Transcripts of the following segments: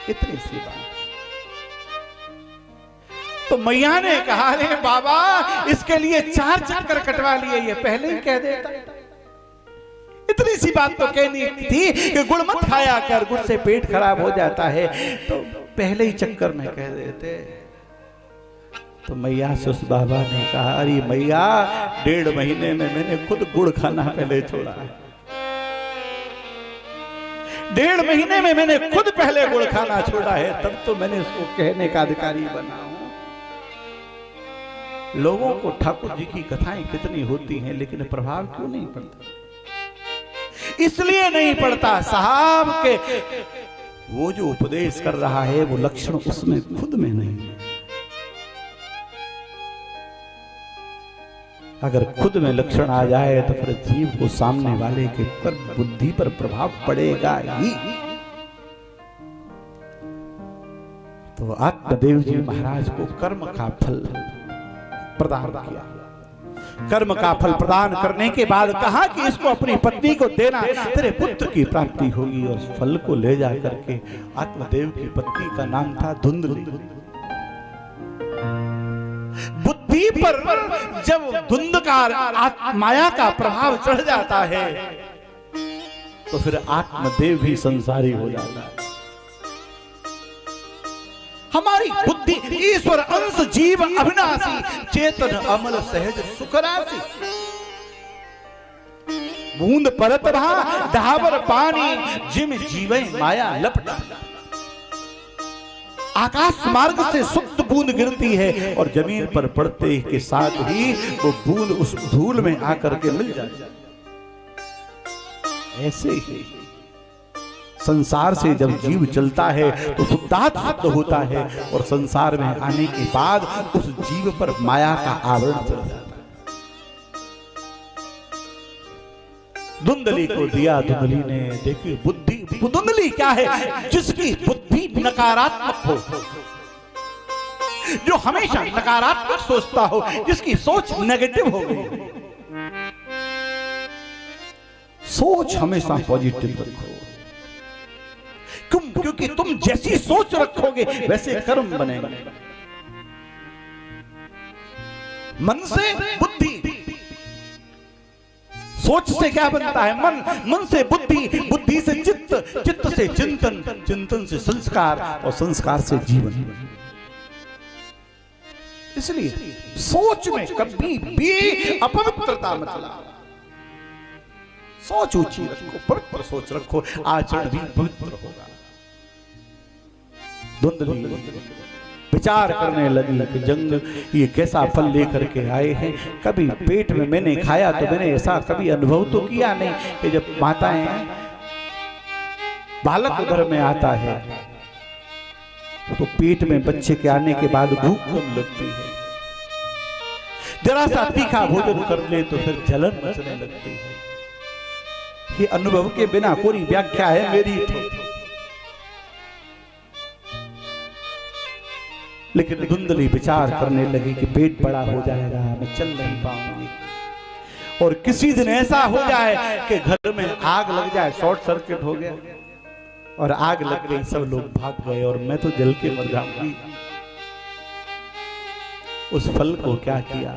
इतनी सी बात। तो मैया ने कहा, अरे बाबा इसके लिए 4 चक्कर कटवा लिए, ये पहले ही कह देता। इतनी सी बात तो कहनी थी कि गुड़ मत खाया कर, गुड़ से पेट खराब हो जाता है, तो पहले ही चक्कर में कह देते। तो मैया से उस बाबा ने कहा, अरे मैया 1.5 महीने में मैंने खुद गुड़ खाना पहले छोड़ा है। 1.5 महीने में मैंने खुद पहले गुड़ खाना छोड़ा है, तब तो मैंने उसको कहने का अधिकारी बना हूं। लोगों को ठाकुर जी की कथाएं कितनी होती हैं, लेकिन प्रभाव क्यों नहीं पड़ता? इसलिए नहीं पड़ता साहब के वो जो उपदेश कर रहा है वो लक्षण उसमें खुद में नहीं है। अगर खुद में लक्षण आ जाए तो फिर जीव को सामने वाले के पर बुद्धि पर प्रभाव पड़ेगा ही। तो आत्मदेव जी महाराज को कर्म का फल प्रदान किया। कर्म का फल प्रदान करने के बाद कहा कि इसको अपनी पत्नी को देना, तेरे पुत्र की प्राप्ति होगी। और फल को ले जा करके आत्मदेव की पत्नी का नाम था धुंधली। बुद्धि पर जब धुंधकार माया का प्रभाव चढ़ जाता है तो फिर आत्मदेव भी संसारी हो जाता है। हमारी बुद्धि ईश्वर अंश जीव अविनाशी, चेतन अमल सहज सुखराशि। बूंद परत भा ढाबर पानी, जिम जीवे माया लपटा। आकाश मार्ग से शुद्ध बूंद गिरती है और जमीन पर पड़ते के साथ ही वो बूंद उस धूल में आकर के मिल जाती है। ऐसे ही संसार से जब जीव चलता है तो शुद्धात्म होता है, और संसार में आने के बाद उस जीव पर माया का आवरण चढ़ जाता है। धुंधली को दिया, धुंधली ने देखी बुद्धि। धुंधली क्या है? जिसकी बुद्धि नकारात्मक हो, जो हमेशा नकारात्मक सोचता हो, जिसकी सोच नेगेटिव हो गई। सोच हमेशा पॉजिटिव रखो, क्योंकि तुम जैसी सोच रखोगे वैसे कर्म बनेंगे। मन से बुद्धि, सोच से क्या बनता है? मन, मन से बुद्धि, बुद्धि से चित्त, चित्त से चिंतन, चिंतन से संस्कार, और संस्कार से जीवन। इसलिए सोच में कभी भी अपवित्रता मत लाओ। सोच ऊंची रखो, पवित्र सोच रखो, आचरण भी पवित्र होगा। धुंधली विचार करने लगी कि जंग ये कैसा फल लेकर के आए हैं। कभी पेट में मैंने खाया तो मैंने ऐसा कभी अनुभव तो किया नहीं कि जब माताएं बालक घर में आता है तो पेट में बच्चे के आने के बाद भूख कम लगती है। जरा सा तीखा भोजन कर ले तो फिर जलन मचने लगती है। ये अनुभव के बिना कोई व्याख्या है मेरी तो। लेकिन धुंधली विचार करने लगी कि पेट बड़ा हो जाएगा, मैं चल नहीं पाऊंगी, और किसी दिन ऐसा हो जाए कि घर में आग लग जाए, शॉर्ट सर्किट हो गया और आग लग गई, सब लोग भाग गए और मैं तो जल के मर जाऊंगी। उस फल को क्या किया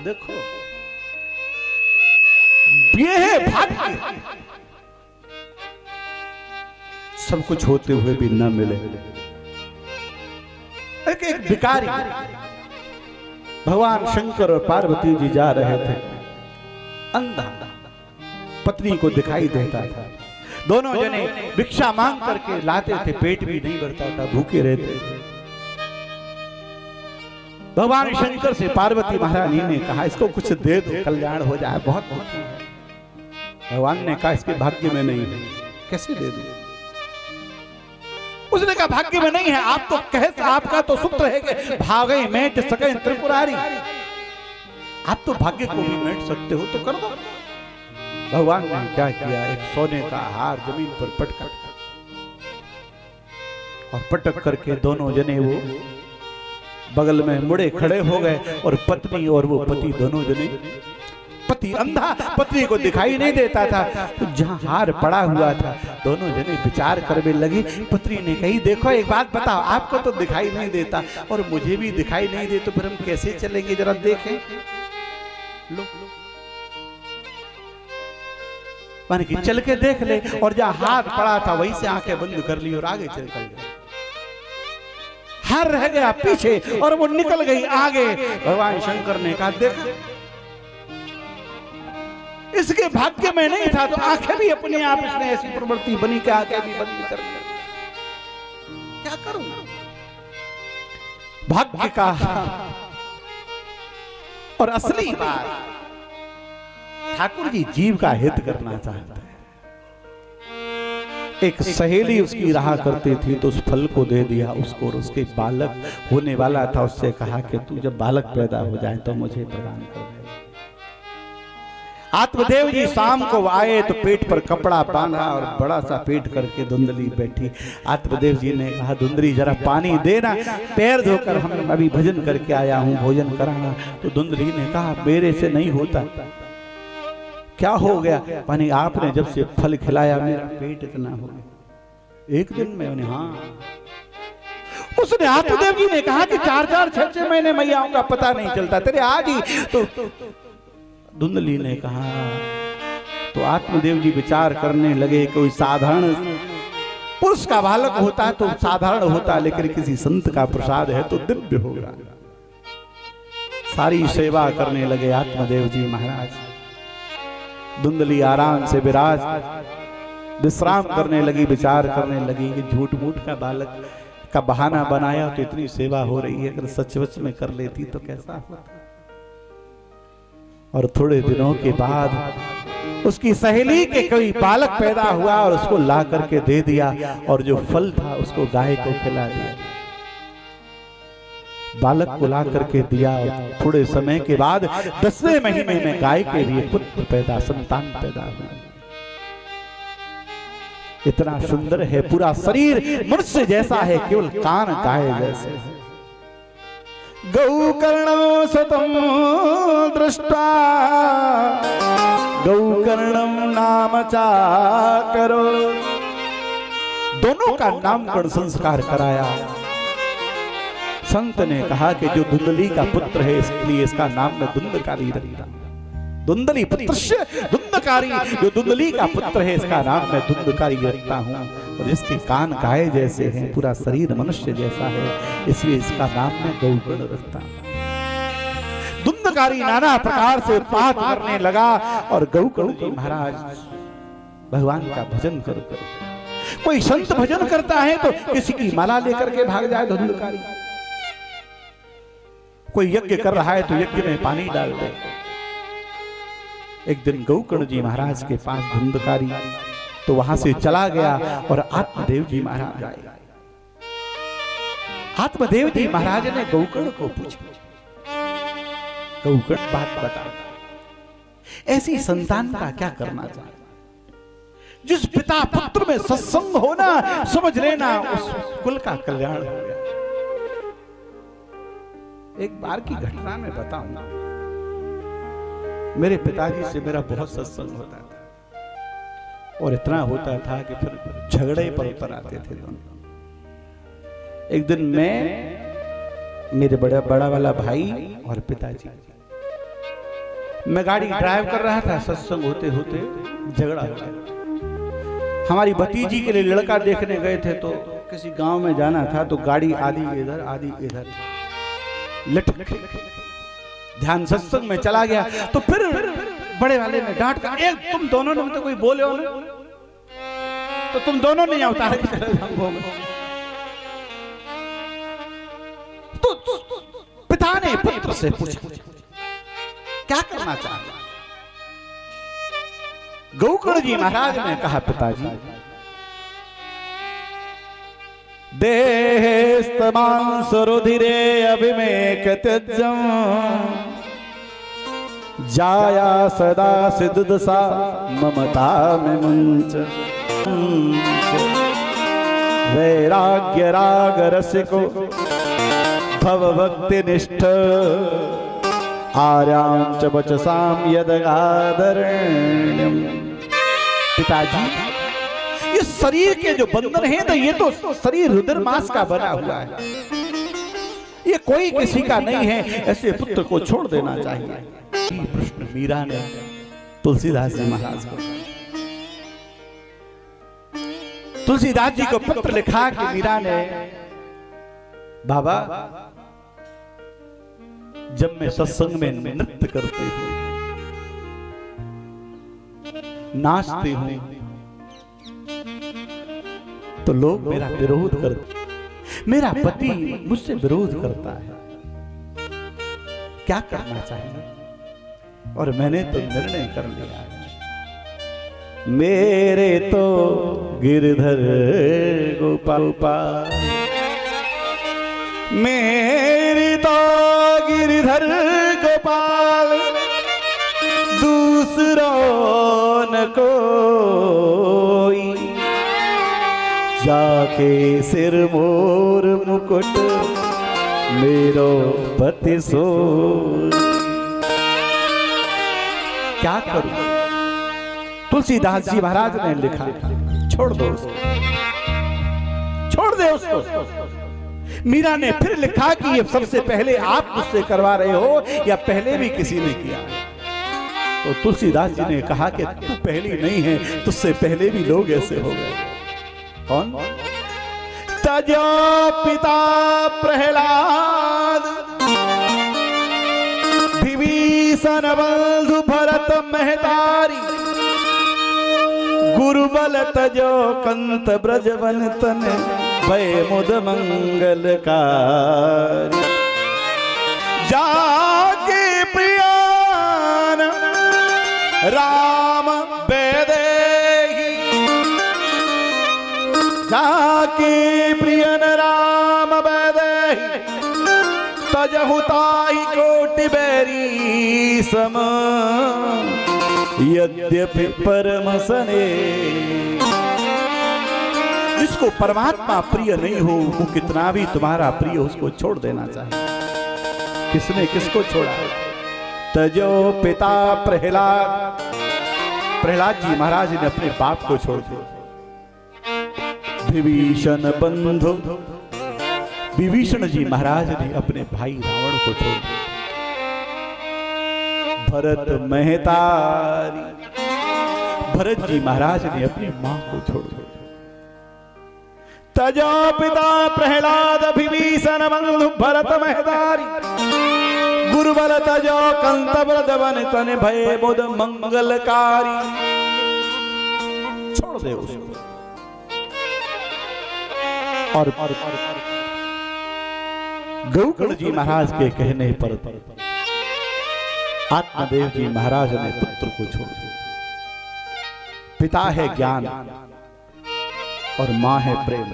देखो, ये है भाग्य। सब कुछ होते हुए भी न मिले। एक भिखारी, भगवान शंकर और पार्वती जी जा रहे थे, अंधा, पत्नी को दिखाई देता था। दोनों जने भिक्षा मांग करके लाते थे, पेट भी नहीं भरता था, भूखे रहते थे। भगवान शंकर से पार्वती महारानी ने कहा इसको कुछ दे दो, कल्याण हो जाए, बहुत भूखी है। भगवान ने कहा इसके भाग्य में नहीं है, कैसे दे दूं? उसने कहा भाग्य में नहीं है, आप तो कहे, आपका तो सूत्र है कि भागे मेट सके त्रिपुरारी, आप तो भाग्य को भी मेट सकते हो तो कर दो। भगवान ने क्या किया, एक सोने का हार जमीन पर पटका और पटक करके दोनों जने वो बगल में मुड़े खड़े हो गए और पत्नी और वो पति दोनों जने पति अंधा, पत्नी को दिखाई नहीं देता था। तो जहां हार पड़ा हुआ था, दोनों जने विचार करने लगी। पत्नी ने कही, देखो एक बात बताओ, आपको तो दिखाई नहीं देता और मुझे भी दिखाई नहीं दे, तो फिर हम कैसे चलेंगे, जरा देखें। लो माने कि चल के देख ले। और जहां हाथ पड़ा था वहीं से आंखें बंद कर ली और आगे चल गए। हार रह गया पीछे और वो निकल गई आगे। भगवान शंकर ने कहा, देख इसके भाग्य में नहीं था, तो आंखें भी अपने आप इसने ऐसी प्रवृत्ति बनी कि आंखें भी बंद कर दी। क्या करूं, भाग्य का। और असली बात, ठाकुर जी जीव का हित करना चाहते हैं। एक सहेली उसकी रहा करती थी, तो उस फल को दे दिया उसको, और उसके बालक होने वाला था, उससे कहा कि तू जब बालक पैदा हो जाए तो मुझे प्रदान कर दे। आत्मदेव जी शाम को आए तो पेट पर कपड़ा बांधा और बड़ा सा पेट करके धुंधली बैठी। आत्मदेव जी ने कहा, धुंधली जरा पानी देना, पैर धोकर हम अभी भजन करके आया हूं, भोजन कराना। तो धुंधली ने कहा, मेरे से नहीं होता। क्या हो गया? माने आपने जब से फल खिलाया मेरा पेट इतना हो गया एक दिन में। हाँ, उसने आत्मदेव जी ने कहा कि 4-4 6-6 महीने मैं आऊंगा, पता नहीं चलता, तेरे आज ही तो। धुंधली ने कहा, तो आत्मदेव जी विचार करने लगे, कोई साधारण पुरुष का बालक होता तो साधारण होता, लेकिन किसी संत का प्रसाद है तो दिव्य होगा। सारी सेवा करने लगे आत्मदेव जी महाराज। धुंधली आराम से विराज विश्राम करने लगी, विचार करने लगी कि झूठ मूठ का बालक का बहाना बनाया तो इतनी सेवा हो रही है, अगर सचमुच में कर लेती तो कैसा होता। और थोड़े दिनों के बाद उसकी सहेली के कोई बालक पैदा हुआ और उसको ला करके दे दिया, और जो फल था उसको गाय को खिला दिया। बालक को ला करके दिया, और थोड़े समय के बाद 10वें महीने में गाय के भी पुत्र पैदा, संतान पैदा हुआ। इतना सुंदर है, पूरा शरीर मनुष्य जैसा है, केवल कान गाय जैसे है। गौकर्णं सतं दृष्ट्वा गौकर्णं नाम चाकरो। दोनों का नामकरण संस्कार कराया। संत ने कहा कि जो धुंधली का पुत्र है, इसलिए इसका नाम मैं धुंधकारी रखता। धुंधली पुत्रस्य धुंधकारी, जो धुंधली का पुत्र है इसका नाम मैं धुंधकारी रखता हूँ। और इसके कान गाय जैसे हैं, पूरा शरीर मनुष्य जैसा है, इसलिए इसका नाम मैं गौकर्ण रखता हूँ। धुंधकारी नाना प्रकार से उत्पात करने लगा, और गौकर्ण जी महाराज भगवान का भजन करते। कोई संत भजन करता है तो किसी की माला लेकर के भाग जाए धुंधकारी। कोई यज्ञ कर रहा है तो यज्ञ में पानी डाल दे। एक दिन गौकर्ण जी महाराज के पास धुंधकारी तो वहां से चला गया, और आत्मदेव जी महाराज आए। आत्मदेव जी महाराज ने गौकर्ण को पूछा, गौकर्ण बात बता, ऐसी संतान का क्या करना चाहिए? जिस पिता पुत्र में सत्संग होना, समझ लेना उस कुल का कल्याण हो गया। एक बार की घटना में बताऊंगा। मेरे पिताजी से मेरा बहुत सत्संग होता था, और इतना होता था कि फिर झगड़े पर उतर आते थे दोनों। एक दिन मैं, मेरे बड़ा वाला भाई और पिताजी, मैं गाड़ी ड्राइव कर रहा था, सत्संग होते होते झगड़ा हो गया। हमारी भतीजी के लिए लड़का देखने गए थे, तो किसी गांव में जाना था, तो गाड़ी आधी इधर आधी इधर लटक, ध्यान सत्संग में चला गया। तो फिर बड़े वाले ने डांट कर, एक तुम दोनों ने तो कोई बोले हो ना, तो तुम दोनों ने यहाँ उतार के तो पिता ने पुत्र से पूछा, क्या करना चाहता? गौकर्ण जी महाराज ने कहा, पिताजी देहस्तमांस रुधिरे अभिमेक त्यज्यं जाया सदा सिद्धसा ममता में मुंच। वैराग्य राग रसिको भव भक्ति निष्ठ आर्यां च वचसां यदगादरण्यम्। पिताजी, ये शरीर के जो बंधन है, तो ये तो शरीर रुधिर मांस का बना हुआ है, ये कोई किसी का नहीं है, ऐसे पुत्र को छोड़ देना चाहिए। प्रश्न मीरा ने तुलसीदास जी महाराज को, तुलसीदास जी को पत्र लिखा कि मीरा ने, बाबा जब मैं सत्संग में नृत्य करती हूं, नाचती हूं, तो लोग मेरा विरोध करते, मेरा पति मुझसे विरोध करता है, क्या करना चाहिए? और मैंने तो निर्णय कर लिया है, मेरे तो गिरधर गोपाल, मेरी तो गिरधर गोपाल, दूसरों न कोई, जाके सिर मोर मुकुट मेरो पति सो। क्या करूं? तुलसीदास जी महाराज ने लिखा, छोड़ दो उसको, छोड़ दे उसको। मीरा ने फिर लिखा कि ये सबसे पहले आप मुझसे करवा रहे हो या पहले भी किसी ने किया? तो तुलसीदास जी ने कहा कि तू पहली नहीं है, तुझसे पहले भी लोग ऐसे हो गए। कौन? तजो पिता प्रहलाद, विभीषण बंधु भरत महतारी, गुरुबल तजो कंत ब्रजवन तन, भय मुद मंगलकारी, जाके प्रियान राम बेदेही, जाके प्रियन राम बेदेही, तजहु ताहि कोटि बैरी सम, यद्यपि परम सने। जिसको परमात्मा प्रिय नहीं हो, वो कितना भी तुम्हारा प्रिय, उसको छोड़ देना चाहिए। किसने किसको छोड़ा? तजो पिता प्रहलाद, प्रहलाद जी महाराज ने अपने बाप को छोड़ दिया। विभीषण बंधु, विभीषण जी महाराज ने अपने भाई रावण को छोड़ दिया। भरत महतारी, भरत जी महाराज ने अपनी मां को छोड़ दिया। तजो पिता प्रहलाद, विभीषण बंधु भरत महतारी, गुरुबल तजो कंत ब्रजवन तन, भय मुद मंगलकारी। छोड़ दे उसको। और गौकर्ण जी महाराज के कहने पर आत्मदेव जी महाराज ने पुत्र को छोड़ दिया। पिता है ज्ञान और मां है प्रेम।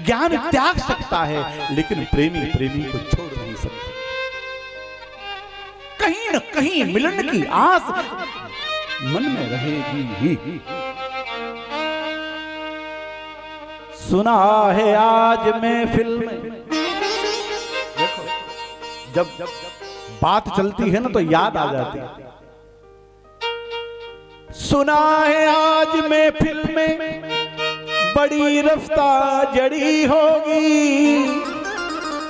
ज्ञान त्याग सकता है, लेकिन प्रेमी प्रेमी को छोड़ नहीं सकता। कहीं न कहीं मिलन की आस मन में रहेगी ही। सुना है आज महफिल में, देखो जब बात चलती है ना तो याद आ जाती है। सुना है आज महफिल में बड़ी रफ्तार जड़ी होगी,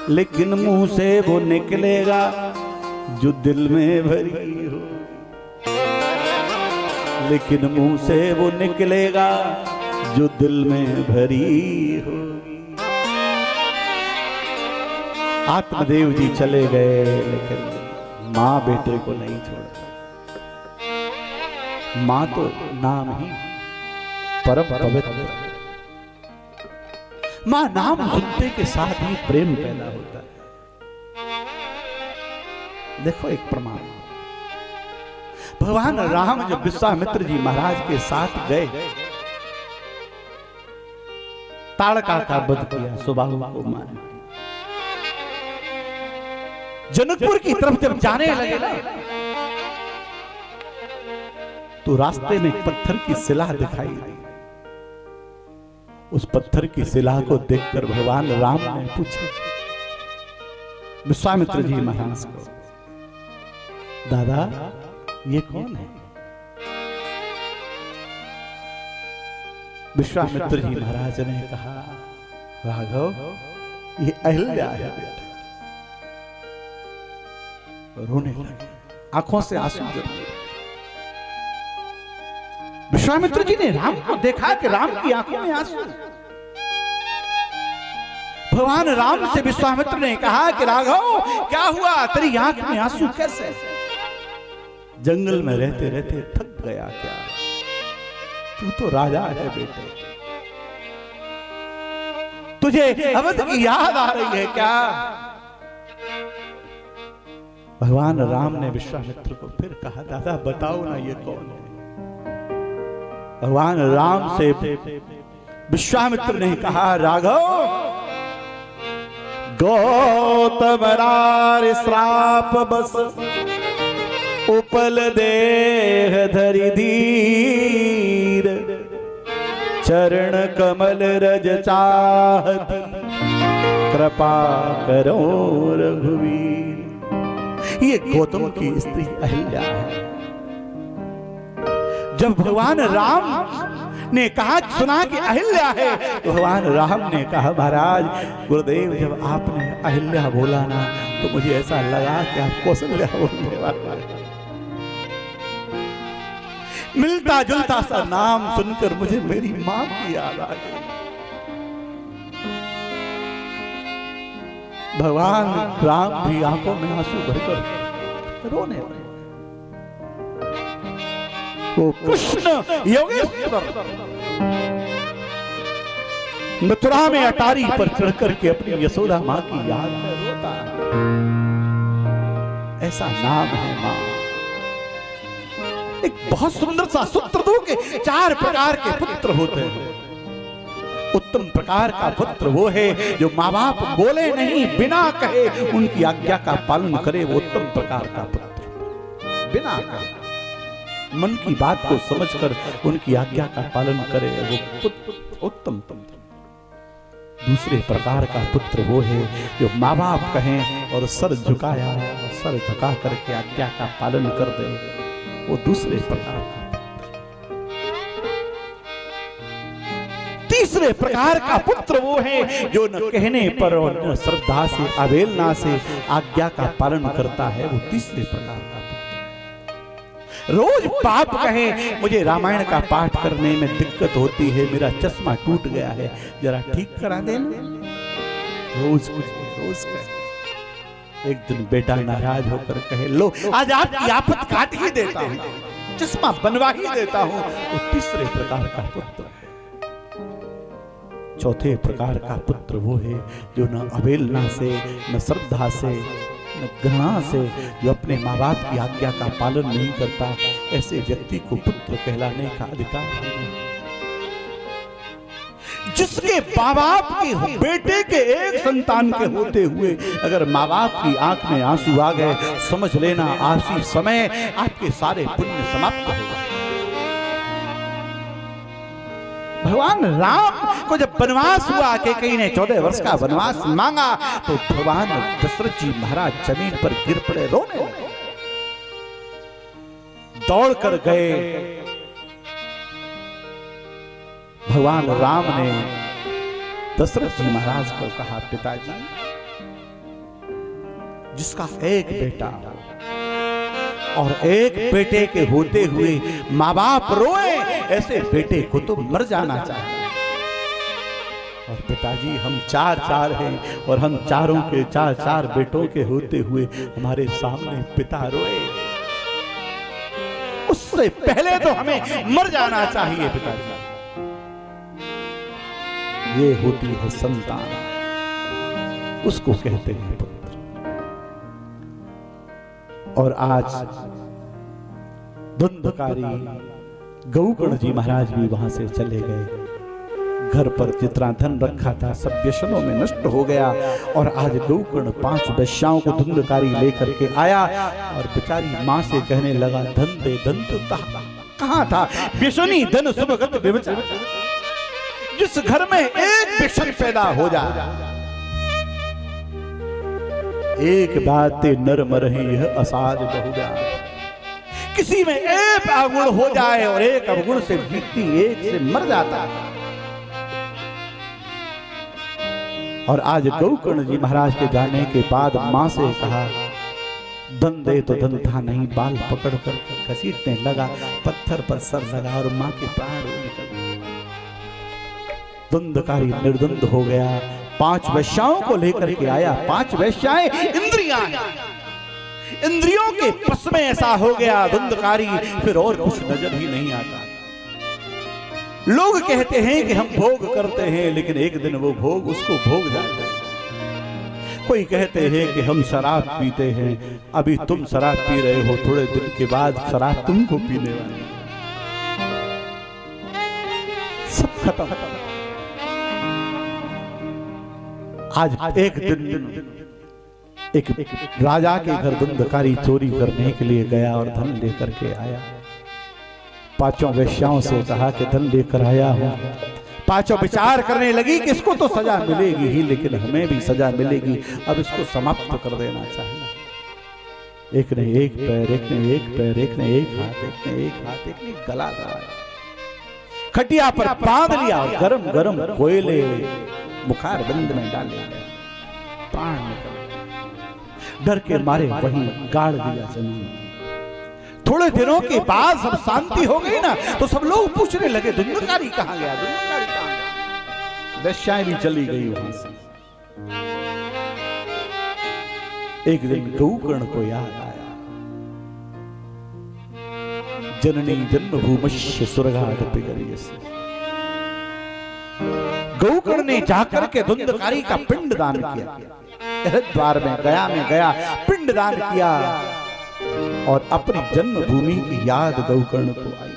लेकिन मुंह से वो निकलेगा जो दिल में भरी हो। लेकिन मुंह से वो निकलेगा जो दिल में भरी होगी। आत्मदेव जी चले गए, लेकिन मां बेटे को नहीं छोड़ा। मां तो नाम ही परम पवित्र। मां नाम सुनते के साथ ही प्रेम पैदा होता है। देखो एक प्रमाण, भगवान राम जब विश्वामित्र जी महाराज के साथ गए, ताड़का का वध किया, सुबाहु को मारा। जनकपुर की तरफ जब जाने लगे ना, तो रास्ते में एक पत्थर की शिला दिखाई दी। उस पत्थर की शिला को देखकर भगवान राम ने पूछा विश्वामित्र जी महाराज को, दादा ये कौन है? विश्वामित्र जी महाराज ने कहा, राघव ये अहिल्या है बेटा। रोने लगे, आंखों से आंसू गिरने। विश्वामित्र जी ने राम को देखा कि राम की आंखों में आंसू। भगवान राम से विश्वामित्र ने कहा कि राघव क्या हुआ, तेरी आंख में आंसू कैसे? जंगल में रहते रहते थक गया क्या? तू तो राजा है बेटे, तुझे अवध की याद आ रही है क्या? भगवान राम ने विश्वामित्र को फिर कहा, दादा बताओ ना ये कौन है? भगवान राम से विश्वामित्र ने कहा, राघव गौतम रार श्राप बस उपल देह धरि धीर, चरण कमल रज चाहती कृपा करो रघुवीर। ये गौतम की स्त्री अहिल्या है। जब भगवान राम ने कहा, सुना कि अहिल्या है, तो भगवान राम ने कहा, महाराज गुरुदेव जब आपने अहिल्या बोला ना तो मुझे ऐसा लगा कि आप कौशल्या बोलने वाले। मिलता जुलता सा नाम सुनकर मुझे मेरी मां की याद आ गई। भगवान राम भी आंखों में आंसू भरकर रोने लगे। वो कृष्ण योगेश्वर मथुरा में अटारी पर चढ़कर के अपनी यशोदा मां की याद में रोता है। ऐसा नाम है मां। एक बहुत सुंदर सा सूत्र दो कि 4 प्रकार के पुत्र होते हैं। उत्तम प्रकार का पुत्र वो है जो माँ बाप बोले नहीं, बिना कहे उनकी आज्ञा का पालन करे, वो उत्तम प्रकार का पुत्र। बिना कहे मन की बात को समझकर उनकी आज्ञा का पालन करे, वो पुत्र उत्तम पुत्र। दूसरे प्रकार का पुत्र वो है जो माँ बाप कहें और सर झुकाया और सर झुका करके आज्ञा का पालन कर दे, वो दूसरे प्रकार का। तीसरे प्रकार का पुत्र वो है जो न कहने पर और न श्रद्धा से अवहेलना से आज्ञा का पालन करता है, वो तीसरे प्रकार का पुत्र। रोज बाप कहे मुझे रामायण का पाठ करने में दिक्कत होती है, मेरा चश्मा टूट गया है, जरा ठीक करा देना। रोज कहे। एक दिन बेटा नाराज होकर कहे, लो आज आपकी आफत काट ही देता हूं, चश्मा बनवा ही देता हूं, वो तीसरे प्रकार का पुत्र है। चौथे प्रकार का पुत्र वो है जो न अवहेलना से, न श्रद्धा से, न घृणा से, जो अपने माँ बाप की आज्ञा का पालन नहीं करता, ऐसे व्यक्ति को पुत्र कहलाने का अधिकार नहीं। जिसके माँ बाप के बेटे के एक संतान के होते हुए अगर माँ बाप की आंख में आंसू आ गए, समझ लेना आसी समय आपके सारे पुण्य समाप्त हो गए। भगवान राम को जब वनवास हुआ कि कहीं ने 14 वर्ष का वनवास मांगा, तो भगवान दशरथ जी महाराज जमीन पर गिर पड़े, रोने लगे। दौड़ कर गए। भगवान राम ने दशरथ जी महाराज को कहा, पिताजी जिसका एक बेटा और एक बेटे के होते हुए माँ बाप रोए, ऐसे बेटे को तो मर जाना चाहिए। और पिताजी हम 4 हैं और हम चारों के 4 बेटों के होते हुए हमारे सामने पिता रोए, उससे पहले तो हमें मर जाना चाहिए पिताजी। ये होती है संतान, उसको कहते हैं पुत्र। और आज धुंधकारी गौकर्ण जी महाराज भी वहां से चले गए। घर पर जितना धन रखा था सब व्यसनों में नष्ट हो गया। और आज गौकर्ण 5 वेश्याओं को धुंधकारी लेकर के आया और बेचारी मां से कहने लगा, धन दे, धन तो कहां था, व्यसनी धन सुभगत व्यभिचार। जिस घर में एक व्यसन पैदा हो जाए, एक बात नर रही यह असाध बहुव्याध। किसी में एक अवगुण हो जाए और एक अवगुण से व्यक्ति एक से मर जाता है। और आज गौकर्ण जी महाराज के जाने के बाद मां से कहा, धन दे तो धन था नहीं, बाल पकड़ कर घसीटने लगा, पत्थर पर सर लगा और मां के प्राण निकल गए। धुंधकारी निर्द्वंद हो गया, 5 वेश्याओं को लेकर के आया। 5 वेश्याएं इंद्रियां हैं, इंद्रियों के बस में ऐसा हो गया धुंधकारी, फिर और कुछ नजर ही नहीं आता। लोग कहते हैं कि हम भोग करते हैं, लेकिन एक दिन वो भोग उसको भोग जाता है। कोई कहते हैं कि हम शराब पीते हैं, अभी तुम शराब पी रहे हो, थोड़े दिन के बाद शराब तुमको पीने वाली। सब खत्म। आज एक दिन एक राजा के घर धुंधकारी चोरी करने के लिए गया और धन लेकर के आया। 5 वेश्याओं से कहा कि धन लेकर आया हूं। 5 विचार करने लगी कि इसको तो सजा मिलेगी ही, लेकिन हमें भी सजा मिलेगी, अब इसको समाप्त कर देना चाहिए। एक ने एक पैर, एक ने एक पैर, एक ने एक हाथ, एक ने एक हाथ, एक ने गला दबाया, खटिया पर बांध लिया और गरम गरम कोयले बुखार बंद में डाले, प्राण निकल। डर के मारे वहीं गाड़ दिया जमीन। थोड़े दिनों के बाद सब शांति हो गई ना, तो सब लोग पूछने लगे धुंधकारी कहां गया, धुंधकारी कहां गया। वेश्याएं भी चली गई वहां से। एक दिन गौकर्ण को याद आया, जननी जन्मभूमिश्च स्वर्गादपि गरीयसी। गौकर्ण ने जाकर के धुंधकारी का पिंड दान किया। हरिद्वार में गया पिंड दान किया और अपनी जन्मभूमि की याद गौकर्ण को आई।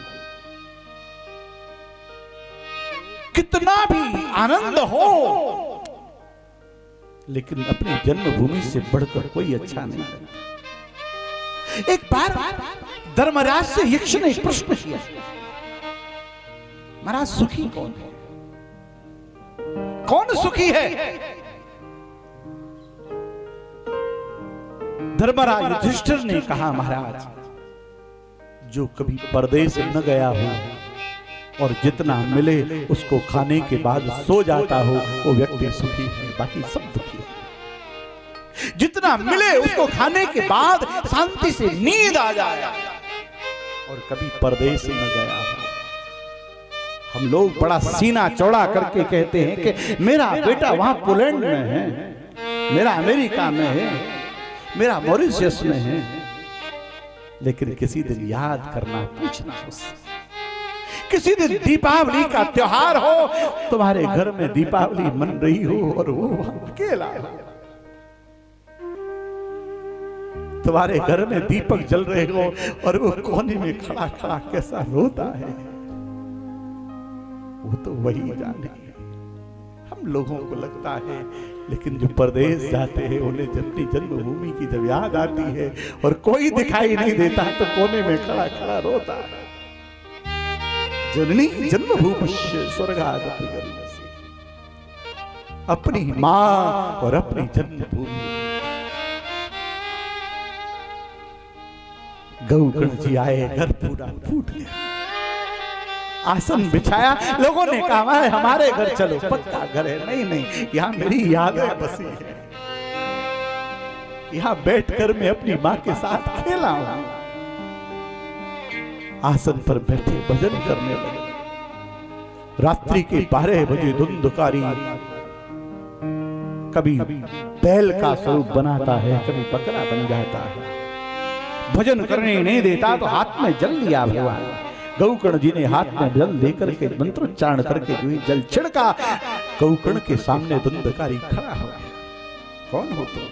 कितना भी आनंद हो, लेकिन अपनी जन्मभूमि से बढ़कर कोई अच्छा नहीं लगा। एक बार धर्मराज से यक्ष ने प्रश्न किया, महाराज सुखी कौन है, कौन सुखी है? धर्मराज युधिष्ठिर ने कहा, महाराज जो कभी परदेश न गया हो और जितना मिले उसको खाने के बाद सो जाता हो, वो व्यक्ति सुखी है, बाकी सब दुखी है। जितना मिले उसको खाने के बाद शांति से नींद आ जाए और कभी परदेश न गया हो। हम लोग बड़ा सीना चौड़ा करके कहते हैं कि मेरा बेटा वहां पोलैंड में है, मेरा अमेरिका में है, मेरा मॉरिशस में है, लेकिन किसी दिन याद करना, पूछना उससे। किसी दिन दीपावली का त्योहार हो, तुम्हारे घर में दीपावली मन रही हो और वो अकेला हो, तुम्हारे घर में दीपक जल रहे हो और वो कोने में खड़ा खड़ा कैसा रोता है, वो तो वही जाने। हम लोगों को लगता है, लेकिन जो परदेश जाते हैं उन्हें अपनी जन्मभूमि की जब याद आती है और कोई दिखाई नहीं देता तो कोने में खड़ा खड़ा रोता है। जननी जन्मभूमिश्च स्वर्गादपि गरीयसी। अपनी मां और अपनी जन्मभूमि। गौकर्ण जी आए, घर पूरा फूट गया। आसन बिछाया, लोगों ने कहा हमारे घर चलो, पक्का घर है। नहीं नहीं, यहाँ मेरी यादें बसी है, यहाँ बैठकर मैं अपनी माँ के साथ खेला हूं। आसन पर बैठे भजन करने लगे। रात्रि के 12 बजे धुंधकारी कभी बैल का स्वरूप बनाता है, कभी बकरा बन जाता है। भजन करने नहीं देता तो हाथ में जल लिया भगवान। गौकर्ण जी ने हाथ में जल लेकर के मंत्रोच्चारण करके जो जल छिड़का, गौकर्ण के सामने धुंधकारी खड़ा हो गया। कौन हो तुम?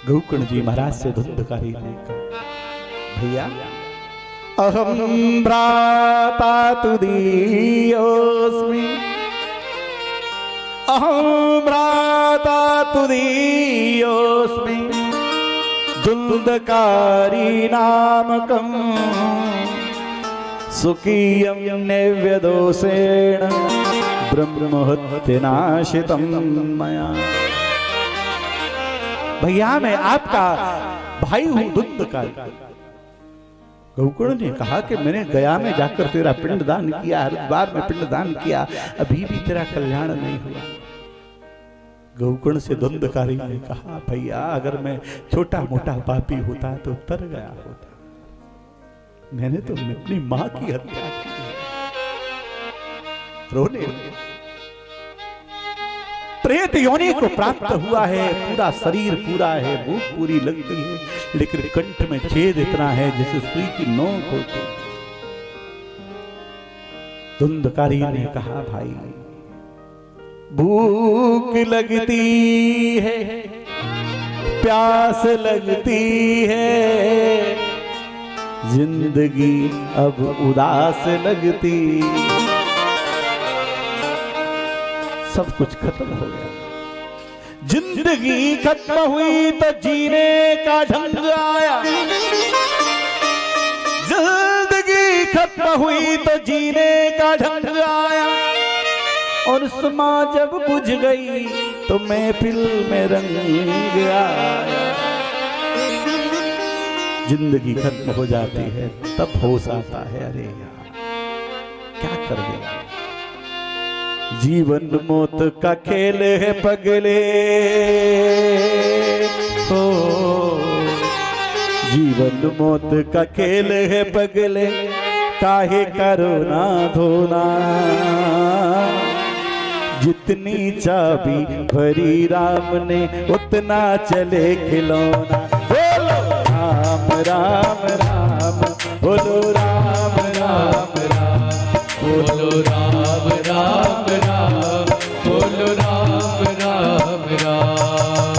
गौकर्ण जी महाराज से धुंधकारी ने कहा, भैया अहम भ्राता तुदीयोस्मि, अहम भ्राता तुदीयोस्मि, धुंधकारी नामकम सुखीयं नैव्यदोषेण ब्रह्महत्यनाशितं मया। भैया मैं आपका भाई हूं धुंधकारी। गौकुड़ ने कहा कि मैंने गया में जाकर तेरा पिंडदान किया, हरिद्वार में पिंडदान किया, अभी भी तेरा कल्याण नहीं हुआ। गौकुड़ से धुंधकारी ने कहा भैया अगर मैं छोटा मोटा पापी होता तो तर गया होता, मैंने तो अपनी मां की हत्या की। रोने प्रेत योनि को प्राप्त हुआ है, पूरा शरीर पूरा है, भूख पूरी लगती है, लेकिन कंठ में छेद इतना है जैसे सुई की नोक होती। धुंधकारी ने कहा भाई भूख लगती है, प्यास लगती है, जिंदगी अब उदास लगती, सब कुछ खत्म हो गया। जिंदगी खत्म हुई तो जीने का ढंग आया, जिंदगी खत्म हुई तो जीने का ढंग आया, और सुमा जब बुझ गई तो महफिल में रंग आया। जिंदगी खत्म हो जाती है तब होश आता है, अरे यार क्या कर दिया। जीवन मौत का खेल है पगले, हो जीवन मौत का खेल है पगले, काहे करो ना धोना, जितनी चाबी भरी राम ने उतना चले खिलौना। बोलो राम राम राम, बोलो राम राम राम, बोलो राम राम राम, बोलो राम राम राम।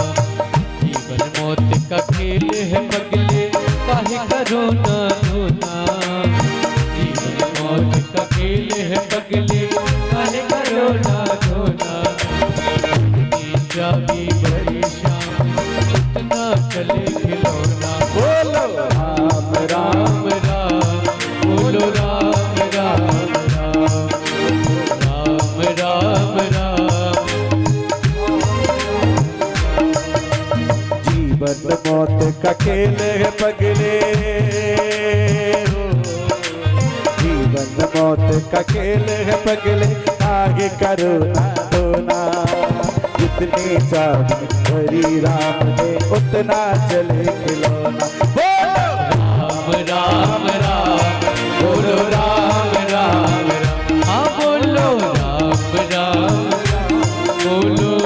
जीवन मौत का खेल है पगले, काहे करो ना धोना, जीवन मौत का खेल है पगले, काहे करो ना धोना, जागी भरी शाम इतना चले खिलौना। बोलो राम राम राम, बोलो राम राम राम, राम राम। जीवन मौत का खेल है पगले, जीवन मौत का खेल है पगले, आगे करो ना धोना, जितनी चाबी भरी राम ने उतना चले खिलौना। राम राम राम, बोलो राम राम राम, हाँ बोलो राम राम, बोलो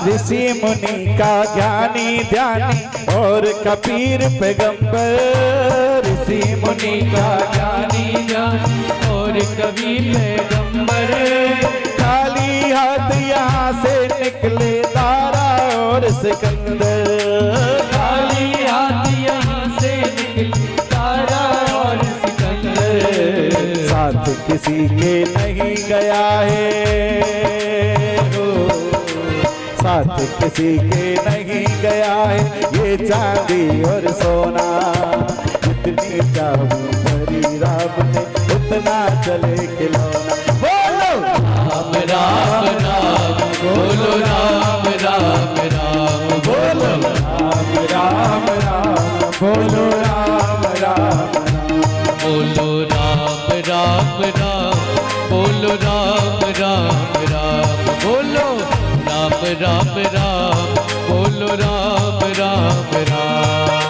ऋषि मुनि का ज्ञानी ध्यानी और कबीर पैगंबर, ऋषि मुनि का ज्ञानी ज्ञानी और कबीर पैगंबर, खाली हाथ यहाँ से निकले दारा और सिकंदर, खाली हाथ यहाँ से निकले तारा और सिकंदर, साथ किसी के नहीं गया है, साथ किसी के नहीं गया है, ये चांदी और सोना, जितनी चाबी भरी राम ने उतना चले खिलौना। बोलो राम राम राम, बोलो राम राम राम, बोलो राम राम राम, बोलो राम राम राम, बोलो राम राम राम, बोलो राम राम राम, बोलो राम राम राम, बोलो राम राम राम।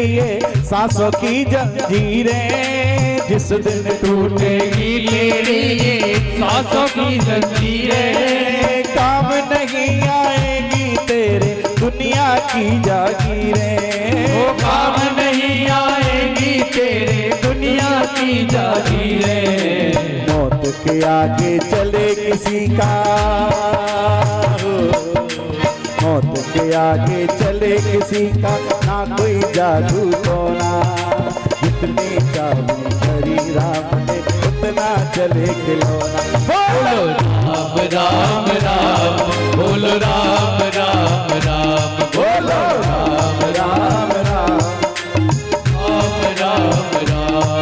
ये सांसों की जंजीरें, जिस दिन टूटेगी तेरी ये सांसों की जंजीरें, काम नहीं आएगी तेरे दुनिया की जागीरें, वो काम नहीं आएगी तेरे दुनिया की जागीरें। मौत के आगे चले किसी का, मौत के आगे चले किसी का ना कोई जादू टोना, जितनी चाबी हरी राम ने उतना चले खिलौना। बोलो राम राम राम, बोलो राम राम राम, बोलो राम राम राम, राम राम राम।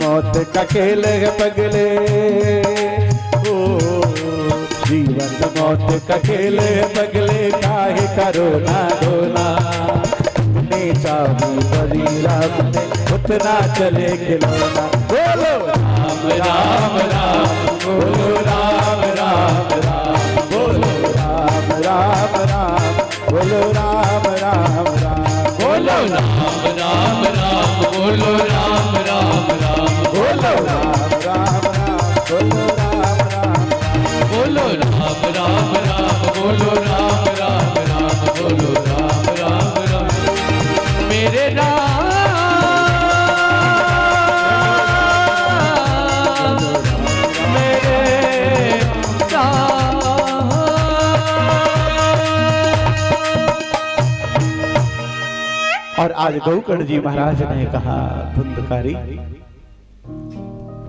मौत का खेल है पगले, ओ जीवन मौत का खेल है पगले, काहे करो ना डोला, जितने चाबी हरी राम ने उतना चले खिलौना। बोलो राम राम राम, बोलो राम राम राम, बोलो राम राम राम, बोलो राम राम राम, बोलो राम राम राम, बोलो राम राम राम, बोलो राम राम राम, बोलो राम राम, बोलो राम राम राम, बोलो राम राम राम, बोलो राम राम राम। मेरे राम मेरे राम। और आज गौकर्ण जी महाराज ने कहा, धुंधकारी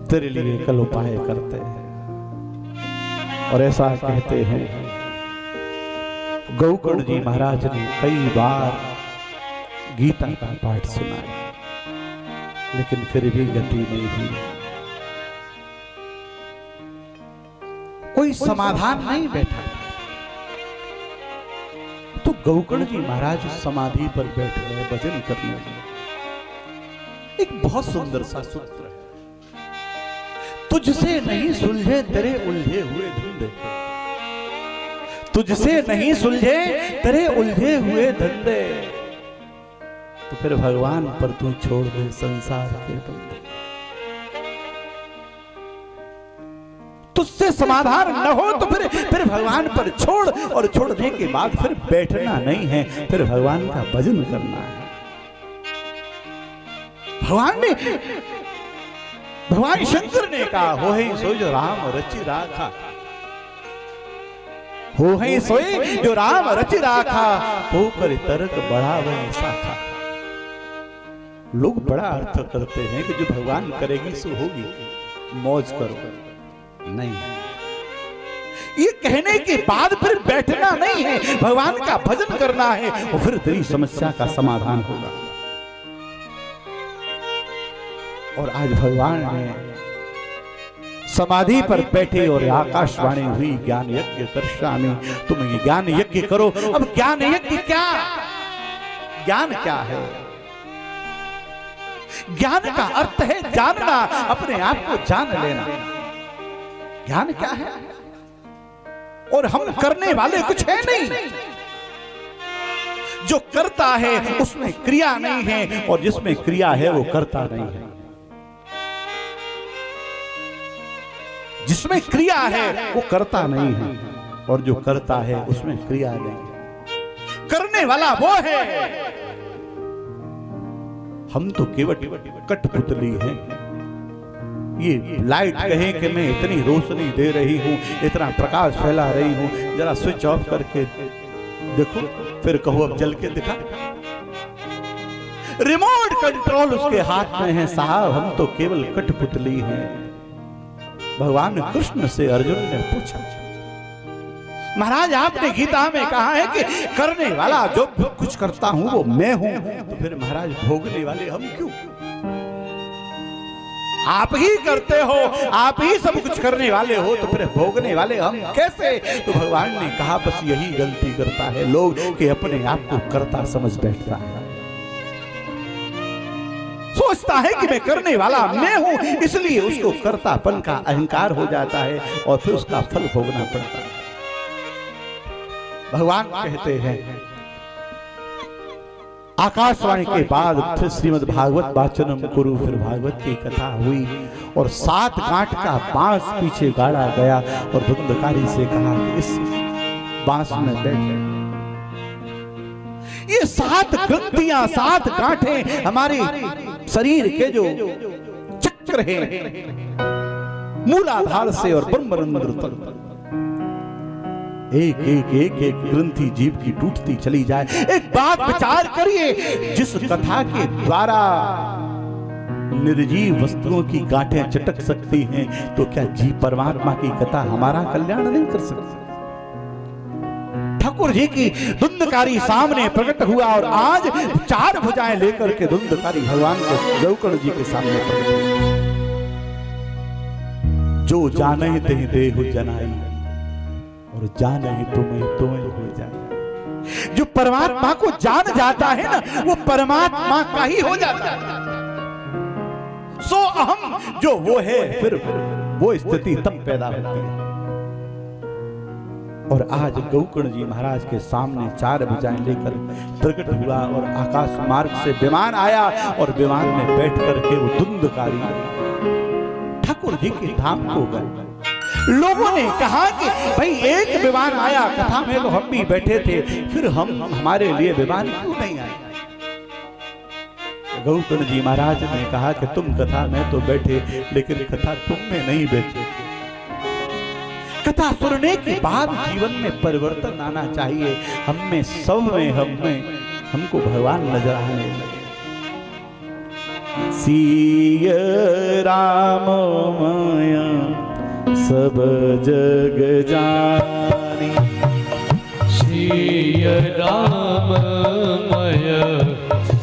तेरे लिए कल उपाय करते हैं, और ऐसा कहते हैं। गौकर्ण जी महाराज ने कई बार गीता का पाठ सुनाया, लेकिन फिर भी गति नहीं हुई, कोई समाधान नहीं बैठा। तो गौकर्ण जी महाराज समाधि पर बैठ गए भजन करने में। एक बहुत सुंदर सा सूत्र है, तुझसे नहीं सुलझे तेरे उलझे हुए धंधे, तुझसे नहीं सुलझे तेरे उलझे हुए धंधे, तो फिर भगवान पर तू छोड़ दे संसार के बंधे। तुझसे समाधान न हो तो फिर भगवान पर छोड़, और छोड़ने के बाद फिर बैठना नहीं है, फिर भगवान का भजन करना है। भगवान शंकर ने कहा, हो ही सो जो राम रचि राखा, हो ही सोई जो राम रचि राखा, हो कर तर्क बढ़ावे शाखा। लोग बड़ा अर्थ करते हैं कि जो भगवान करेगी सो होगी, मौज करो। नहीं, ये कहने के बाद फिर बैठना नहीं है, भगवान का भजन करना है, और फिर तेरी समस्या का समाधान होगा। और आज भगवान ने समाधि पर बैठे और आकाशवाणी हुई, ज्ञान यज्ञ कर्षामि, तुम ये ज्ञान यज्ञ करो। अब ज्ञान यज्ञ क्या, ज्ञान क्या है? ज्ञान का अर्थ है जानना, अपने आप को जान लेना। ज्ञान क्या है? और हम करने वाले कुछ है नहीं, जो करता है उसमें क्रिया नहीं है, और जिसमें क्रिया है वो करता नहीं है। जिसमें क्रिया है वो करता नहीं है, और जो करता है उसमें क्रिया नहीं। करने वाला वो है, हम तो केवल कठपुतली हैं। ये लाइट कहे कि मैं इतनी रोशनी दे रही हूं, इतना प्रकाश फैला रही हूं, जरा स्विच ऑफ करके देखो, फिर कहो अब जल के दिखा। रिमोट कंट्रोल उसके हाथ में है। साहब हम तो केवल कठपुतली हैं। भगवान कृष्ण से अर्जुन ने पूछा, महाराज आपने गीता में कहा है कि करने वाला जो कुछ करता हूं वो मैं हूं, तो फिर महाराज भोगने वाले हम क्यों? आप ही करते हो, आप ही सब कुछ करने वाले हो, तो फिर भोगने वाले हम कैसे? तो भगवान ने कहा बस यही गलती करता है लोग कि अपने आप को कर्ता समझ बैठता है, सोचता है कि मैं करने वाला मैं हूं, इसलिए उसको कर्तापन का अहंकार हो जाता है और फिर उसका फल भोगना पड़ता है। भगवान कहते हैं आकाशवाणी के बाद फिर श्रीमद् भागवत वाचनम कुरु, फिर भागवत की कथा हुई और 7 गांठ का बांस पीछे गाड़ा गया और धुंधकारी से कहा कि इस बांस में बैठ। ये 7 ग्रंथियां 7 गांठें हमारे शरीर के जो चक्र हैं मूलाधार से और ब्रह्मरंध्र तक एक एक एक एक ग्रंथि जीव की टूटती चली जाए। एक बात विचार करिए, जिस कथा के द्वारा निर्जीव वस्तुओं की गांठें चटक सकती हैं, तो क्या जीव परमात्मा की कथा हमारा कल्याण नहीं कर सकती? ठाकुर जी की धुंधकारी सामने प्रकट हुआ और आज 4 भुजाएं लेकर के धुंधकारी भगवान के गौकर्ण जी के सामने प्रकट हुआ। जो जाने ते देहु जनाई और जाने तुम्हें हो जाए। जो परमात्मा को जान जाता है ना, वो परमात्मा का ही हो जाता है। सो अहम जो वो है, फिर वो स्थिति तब पैदा होती है। और आज गौकर्ण जी महाराज के सामने 4 भुजाएं लेकर प्रकट हुआ और आकाश मार्ग से विमान आया और विमान में बैठ करके वो धुंधकारी ठाकुर जी के धाम को गए। लोगों ने कहा कि भाई एक विमान आया, कथा में तो हम भी बैठे थे, फिर हमारे लिए विमान क्यों नहीं आए? गौकर्ण जी महाराज ने कहा कि तुम कथा में तो बैठे, लेकिन कथा तुम में नहीं बैठे। कथा सुनने के बाद जीवन में परिवर्तन आना चाहिए। हम में सब में हमको भगवान नजर आने लगे। सिय राम माया सब जग जानी, श्री राम मय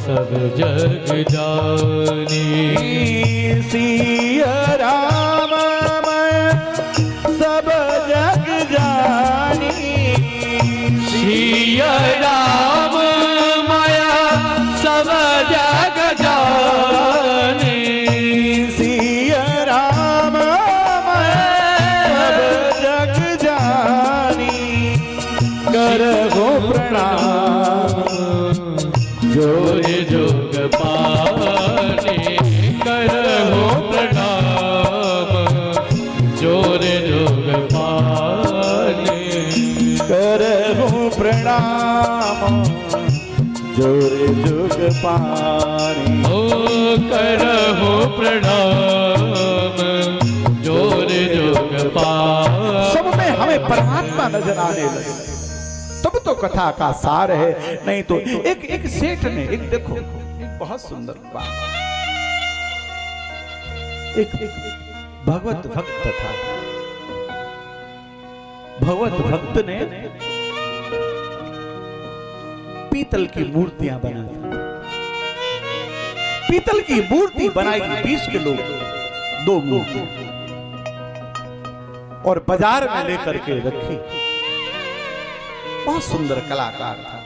सब जग जानी, सिय राम मय सब जग जानी, श्री राम मय सब जग जानी, सिय राम करहु प्रणाम जोरे जोग पानी, करहु प्रणाम जोरे जोग पानी, करहु प्रणाम जोरे जोग पानी। ओ करहु प्रणाम जोरे जोग पानी। सब में हमें परमात्मा नजर आने लगे, तब तो कथा का सार है। नहीं तो एक सेठ ने देखो एक बहुत सुंदर बात, एक भगवत भक्त था। भगवत भक्त ने पीतल की मूर्तियां बनाई। पीतल की मूर्ति बनाई 20 किलो 2 मूर्ति और बाजार में लेकर के रखी। बहुत सुंदर कलाकार था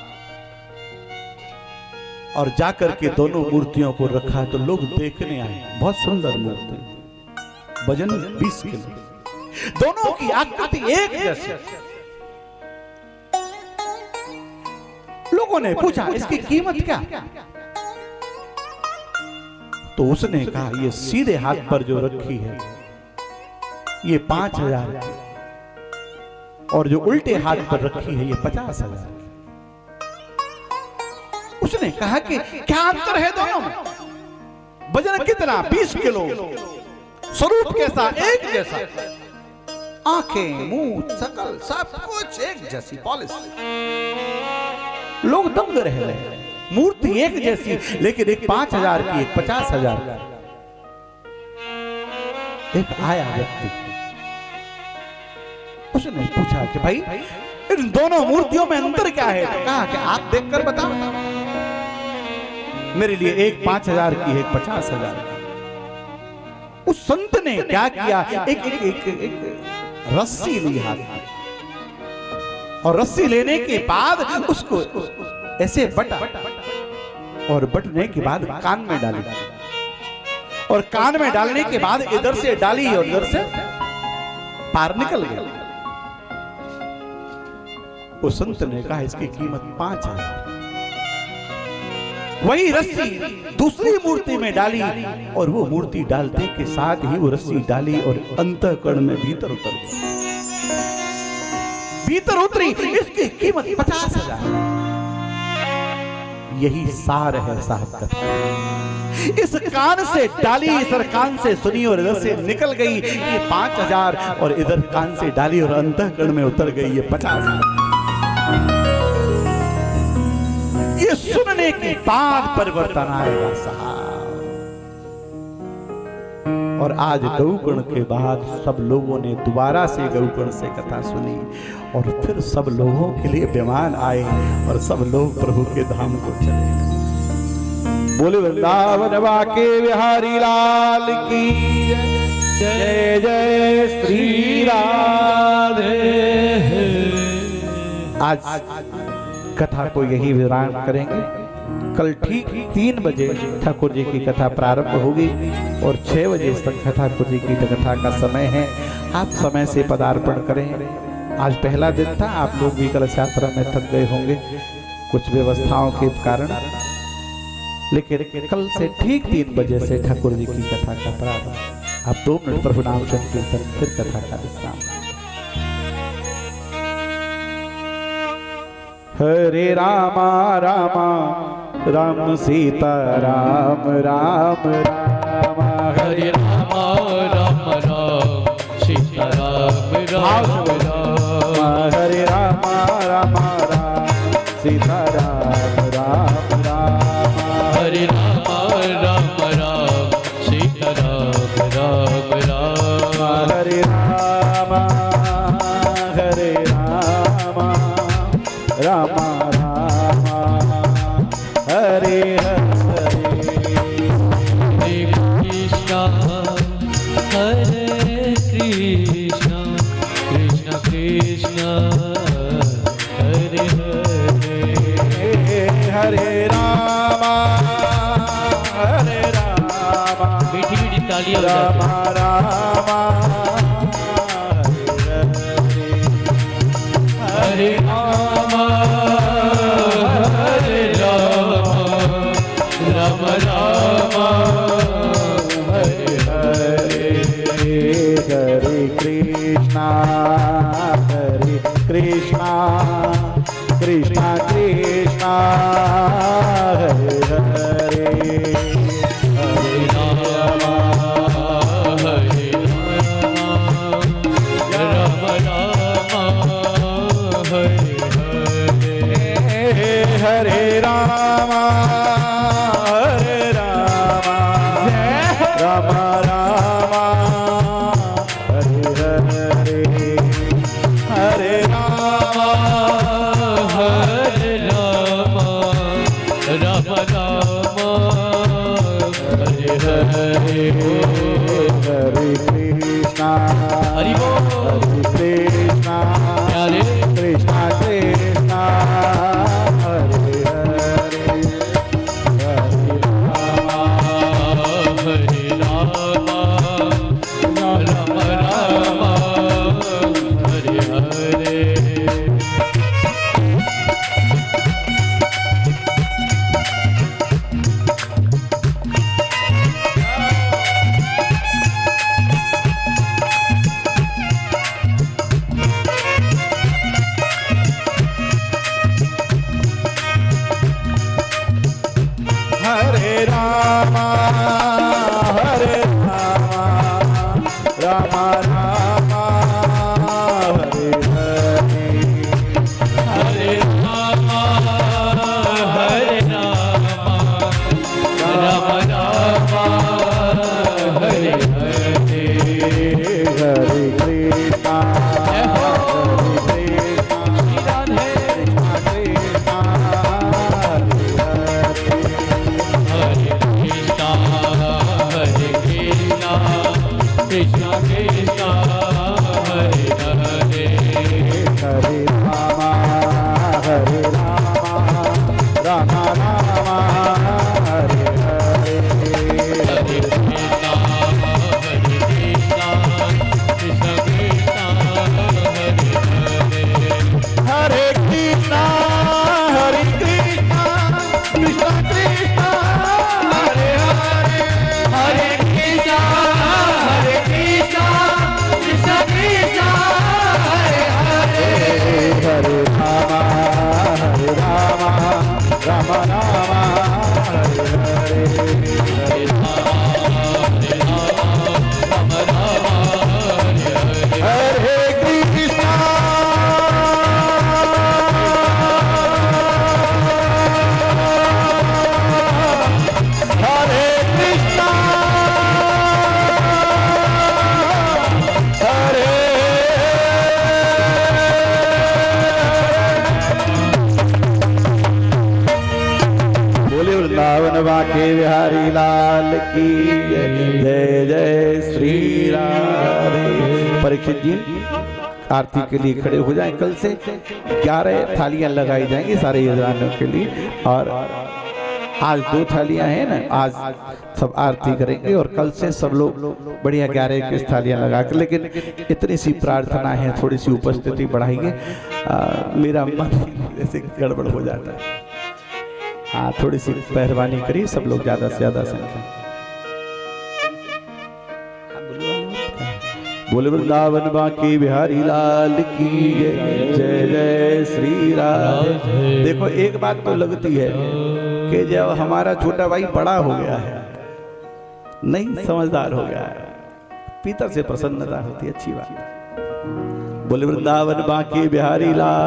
और जाकर के दोनों मूर्तियों को रखा तो लोग देखने आए। बहुत सुंदर मूर्ति, वजन 20 किलो, दोनों की आकृति एक जैसी। लोगों ने पूछा इसकी कीमत क्या? तो उसने कहा ये सीधे हाथ पर जो रखी है ये 5000 की, और जो उल्टे हाथ पर रखी है ये 50,000। उसने कहा कि क्या अंतर है दोनों में? वजन कितना? 20 किलो। स्वरूप कैसा? एक जैसा। आंखें, मुंह, शकल सब कुछ एक जैसी, पॉलिश। लोग दंग रह रहे, मूर्ति एक जैसी, लेकिन एक 5,000 की, एक 50,000 की। एक आया व्यक्ति, उसने पूछा कि भाई इन दोनों मूर्तियों में अंतर क्या है? तो कहा कि आप देखकर बताओ। मेरे लिए एक 5,000 की, एक 50,000 की। उस संत ने क्या किया, एक रस्सी ली हाथ में, और रस्सी लेने के बाद उसको ऐसे बटा, और बटने के बाद कान में डाली, और कान में डालने के बाद इधर से डाली और इधर से पार निकल गया। उस संत ने कहा इसकी कीमत 5,000। वही रस्सी दूसरी मूर्ति में डाली, और वो मूर्ति डालते के साथ ही वो रस्सी डाली और अंतःकरण में भीतर उतर गई, भीतर उतरी। इसकी कीमत 50,000। यही सार है साहब कथा। इस कान से डाली, इस कान से सुनी और इधर से निकल गई ये 5,000, और इधर कान से डाली और अंतःकरण में उतर गई ये 50,000। ये सुनने के बाद परिवर्तन आएगा साहब। और आज गौकर्ण के बाद सब लोगों ने दोबारा से गौकर्ण से कथा सुनी, और फिर सब लोगों के लिए विमान आए, और सब लोग प्रभु के धाम को चले। बोले वृंदावन बाके बिहारी लाल की जय, जय श्री राधे। आज कथा को यही विराम करेंगे। कल ठीक 3 बजे ठाकुर जी की कथा प्रारंभ होगी, और 6 बजे तक ठाकुर जी की कथा का समय है। आप समय से पदार्पण करें। आज पहला दिन था, आप लोग भी कलश यात्रा में थक गए होंगे कुछ व्यवस्थाओं के कारण, लेकिन कल से ठीक 3 बजे से ठाकुर जी की कथा का प्रारंभ। आप 2 मिनट प्रभु नाम संकीर्तन, फिर कथा का विश्राम। हरे रामा रामा राम सीता राम राम रामा, हरे रामा राम राम सीता राम राम राम, हरे रामा रामा राम सीता राम राम राम, हरे रामा राम राम सीता राम राम राम, हरे रामा रामा रामा हरे हरे। हरे कृष्णा कृष्णा कृष्णा हरे हरे, हरे रामा मीठी मीठी तालियां रामा रामा हरे रामा हरे रामा राम रामा हरे हरे, हरे कृष्णा कृष्णा कृष्णा हरे हरे, हरे रामा हरे रामा राम रामा हरे हरे, हरे रामा राम रामा हरे हरे, हरे रामा हरे रामा राम रामा हरे हरे, हरे कृष्णा हरि बोल, हरे कृष्णा प्यारे कृष्णा कृष्णा हरे हरे। राम राम हरे हरे हरे राम राम राम हरे हरे हरे कृष्णा हरे कृष्णा हरे बोले वृंदावन बाके बिहारी लाल की जय जय श्री राधे। परीक्षित जी आरती के लिए खड़े हो जाएं। कल से 11 थालियां लगाई जाएंगी सारे यजमानों के लिए, और आज 2 थालियां हैं ना, आज सब आरती करेंगे और कल से सब लोग बढ़िया 11 21 थालियां लगा कर। लेकिन इतनी सी प्रार्थना है, थोड़ी सी उपस्थिति बढ़ाइए। मेरा मन ऐसे गड़बड़ हो जाता है। हाँ, थोड़ी सी मेहरबानी करिए सब लोग, ज्यादा से ज्यादा संख्या। बोले वृंदावन बाकी बिहारी लाल की जय जय श्री राधे। देखो एक बात तो लगती है कि जब हमारा छोटा भाई बड़ा हो गया है, नहीं समझदार हो गया है, पिता से प्रसन्नता होती है, अच्छी बात है। बोले वृंदावन बाकी बिहारी लाल।